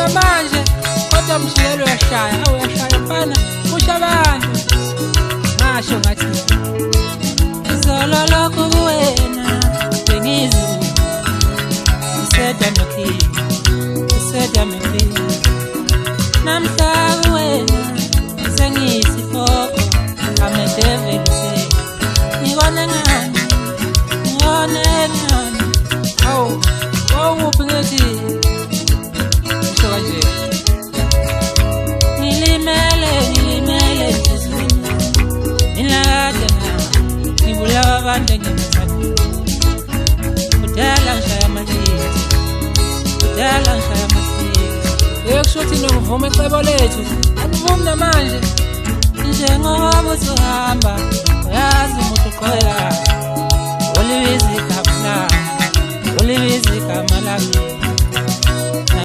Ngivuma manje kodwa mshiyelo uyashaya awuyashaya mfana kusha abantu ngasho ngathi izolo kuwena bengizu said I'm okay namhla wena sengiyisifoko I'm a devil say ngone ngani awu uphingethi ngisho kanje nilimele nilade ngibulawa abantu ngimthanda udala ngishaya amasiko ekushuthi novume icebo lethu anivumi namanje njengoba usuhamba uyazi umuntu uqhela ulibiza igama lami